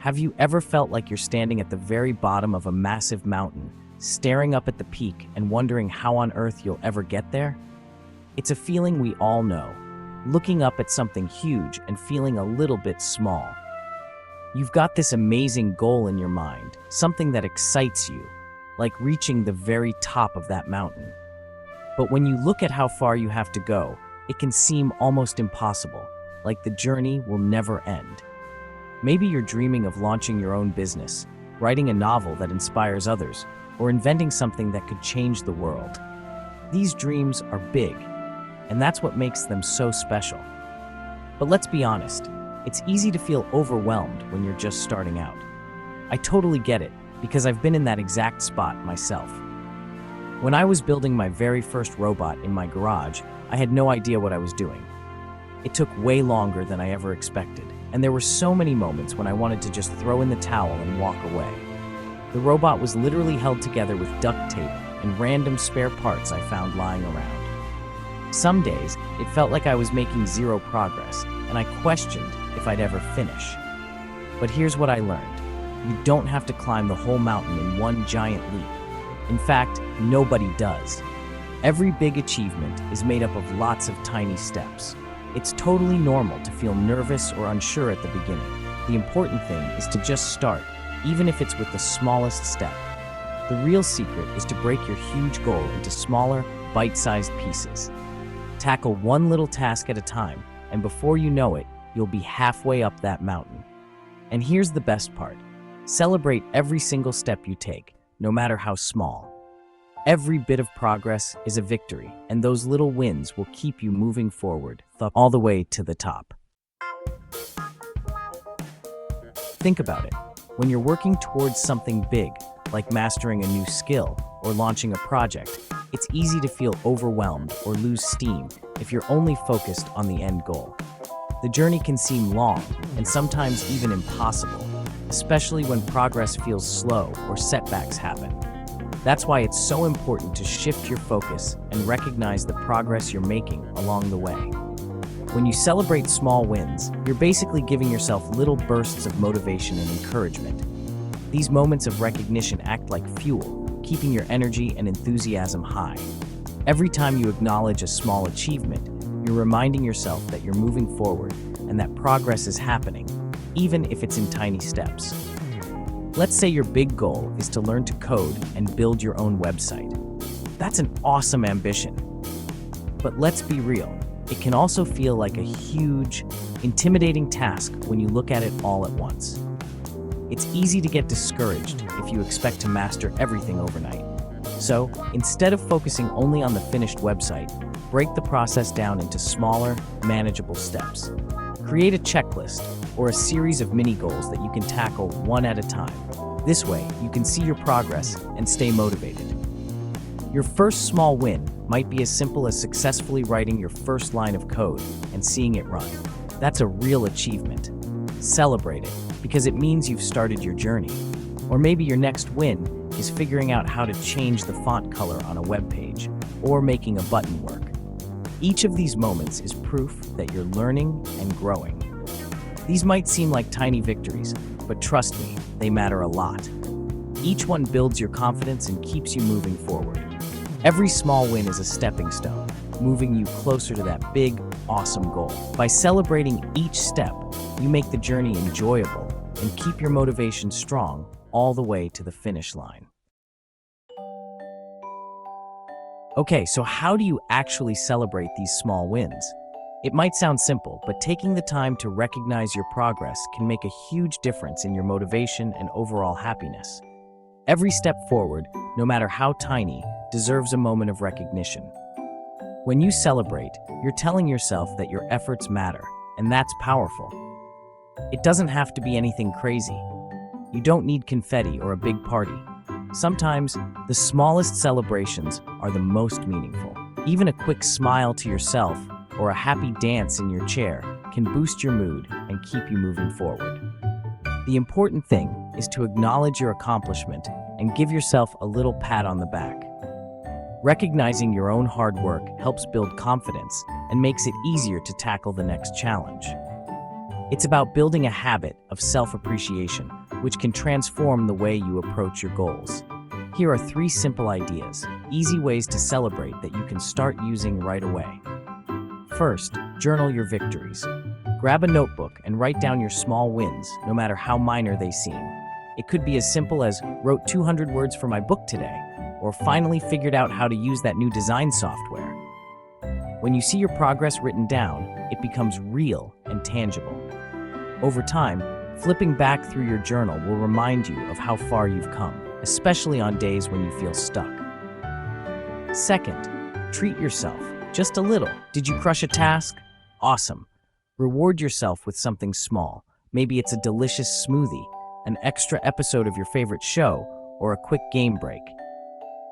Have you ever felt like you're standing at the very bottom of a massive mountain, staring up at the peak and wondering how on earth you'll ever get there? It's a feeling we all know, looking up at something huge and feeling a little bit small. You've got this amazing goal in your mind, something that excites you, like reaching the very top of that mountain. But when you look at how far you have to go, it can seem almost impossible, like the journey will never end. Maybe you're dreaming of launching your own business, writing a novel that inspires others, or inventing something that could change the world. These dreams are big, and that's what makes them so special. But let's be honest, it's easy to feel overwhelmed when you're just starting out. I totally get it, because I've been in that exact spot myself. When I was building my very first robot in my garage, I had no idea what I was doing. It took way longer than I ever expected, and there were so many moments when I wanted to just throw in the towel and walk away. The robot was literally held together with duct tape and random spare parts I found lying around. Some days, it felt like I was making zero progress, and I questioned if I'd ever finish. But here's what I learned. You don't have to climb the whole mountain in one giant leap. In fact, nobody does. Every big achievement is made up of lots of tiny steps. It's totally normal to feel nervous or unsure at the beginning. The important thing is to just start, even if it's with the smallest step. The real secret is to break your huge goal into smaller, bite-sized pieces. Tackle one little task at a time, and before you know it, you'll be halfway up that mountain. And here's the best part. Celebrate every single step you take, no matter how small. Every bit of progress is a victory, and those little wins will keep you moving forward, all the way to the top. Think about it. When you're working towards something big, like mastering a new skill or launching a project, it's easy to feel overwhelmed or lose steam if you're only focused on the end goal. The journey can seem long and sometimes even impossible, especially when progress feels slow or setbacks happen. That's why it's so important to shift your focus and recognize the progress you're making along the way. When you celebrate small wins, you're basically giving yourself little bursts of motivation and encouragement. These moments of recognition act like fuel, keeping your energy and enthusiasm high. Every time you acknowledge a small achievement, you're reminding yourself that you're moving forward and that progress is happening, even if it's in tiny steps. Let's say your big goal is to learn to code and build your own website. That's an awesome ambition. But let's be real, it can also feel like a huge, intimidating task when you look at it all at once. It's easy to get discouraged if you expect to master everything overnight. So, instead of focusing only on the finished website, break the process down into smaller, manageable steps. Create a checklist or a series of mini goals that you can tackle one at a time. This way, you can see your progress and stay motivated. Your first small win might be as simple as successfully writing your first line of code and seeing it run. That's a real achievement. Celebrate it, because it means you've started your journey. Or maybe your next win is figuring out how to change the font color on a web page, or making a button work. Each of these moments is proof that you're learning and growing. These might seem like tiny victories, but trust me, they matter a lot. Each one builds your confidence and keeps you moving forward. Every small win is a stepping stone, moving you closer to that big, awesome goal. By celebrating each step, you make the journey enjoyable and keep your motivation strong all the way to the finish line. Okay, so how do you actually celebrate these small wins? It might sound simple, but taking the time to recognize your progress can make a huge difference in your motivation and overall happiness. Every step forward, no matter how tiny, deserves a moment of recognition. When you celebrate, you're telling yourself that your efforts matter, and that's powerful. It doesn't have to be anything crazy. You don't need confetti or a big party. Sometimes, the smallest celebrations are the most meaningful. Even a quick smile to yourself or a happy dance in your chair can boost your mood and keep you moving forward. The important thing is to acknowledge your accomplishment and give yourself a little pat on the back. Recognizing your own hard work helps build confidence and makes it easier to tackle the next challenge. It's about building a habit of self-appreciation, which can transform the way you approach your goals. Here are 3 simple ideas, easy ways to celebrate that you can start using right away. First, journal your victories. Grab a notebook and write down your small wins, no matter how minor they seem. It could be as simple as wrote 200 words for my book today, or finally figured out how to use that new design software. When you see your progress written down, it becomes real and tangible. Over time, flipping back through your journal will remind you of how far you've come, especially on days when you feel stuck. Second, treat yourself, just a little. Did you crush a task? Awesome. Reward yourself with something small. Maybe it's a delicious smoothie, an extra episode of your favorite show, or a quick game break.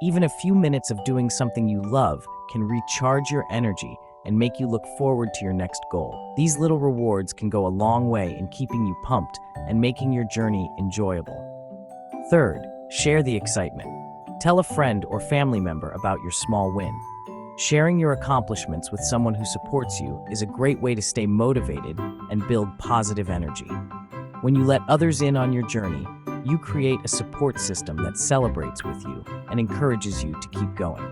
Even a few minutes of doing something you love can recharge your energy and make you look forward to your next goal. These little rewards can go a long way in keeping you pumped and making your journey enjoyable. Third, share the excitement. Tell a friend or family member about your small win. Sharing your accomplishments with someone who supports you is a great way to stay motivated and build positive energy. When you let others in on your journey, you create a support system that celebrates with you and encourages you to keep going.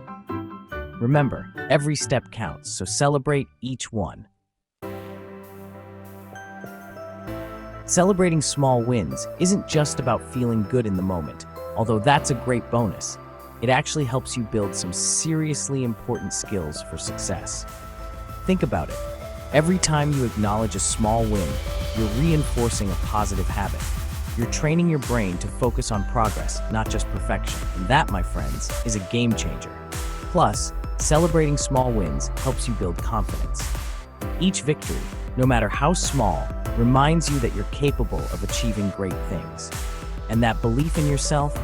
Remember, every step counts, so celebrate each one. Celebrating small wins isn't just about feeling good in the moment, although that's a great bonus. It actually helps you build some seriously important skills for success. Think about it. Every time you acknowledge a small win, you're reinforcing a positive habit. You're training your brain to focus on progress, not just perfection. And that, my friends, is a game changer. Plus, celebrating small wins helps you build confidence. Each victory, no matter how small, reminds you that you're capable of achieving great things. And that belief in yourself,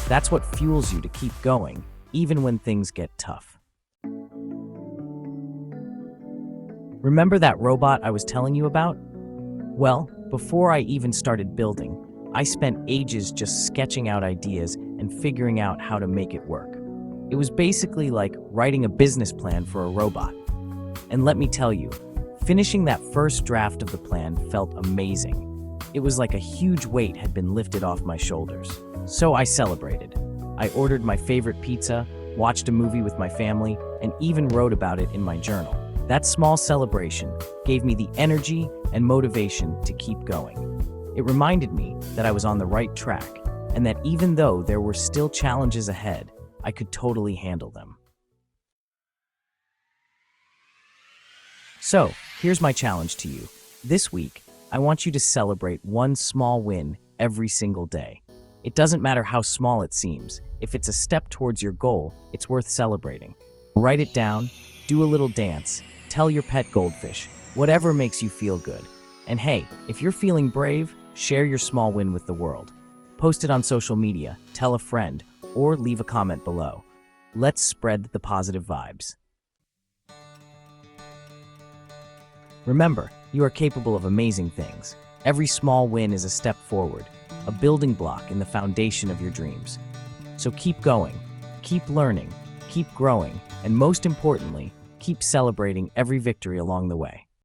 that's what fuels you to keep going, even when things get tough. Remember that robot I was telling you about? Well, before I even started building, I spent ages just sketching out ideas and figuring out how to make it work. It was basically like writing a business plan for a robot. And let me tell you, finishing that first draft of the plan felt amazing. It was like a huge weight had been lifted off my shoulders. So I celebrated. I ordered my favorite pizza, watched a movie with my family, and even wrote about it in my journal. That small celebration gave me the energy and motivation to keep going. It reminded me that I was on the right track, and that even though there were still challenges ahead, I could totally handle them. So, here's my challenge to you. This week, I want you to celebrate one small win every single day. It doesn't matter how small it seems. If it's a step towards your goal, it's worth celebrating. Write it down, do a little dance, tell your pet goldfish, whatever makes you feel good. And hey, if you're feeling brave, share your small win with the world. Post it on social media, tell a friend, or leave a comment below. Let's spread the positive vibes. Remember, you are capable of amazing things. Every small win is a step forward, a building block in the foundation of your dreams. So keep going, keep learning, keep growing, and most importantly, keep celebrating every victory along the way.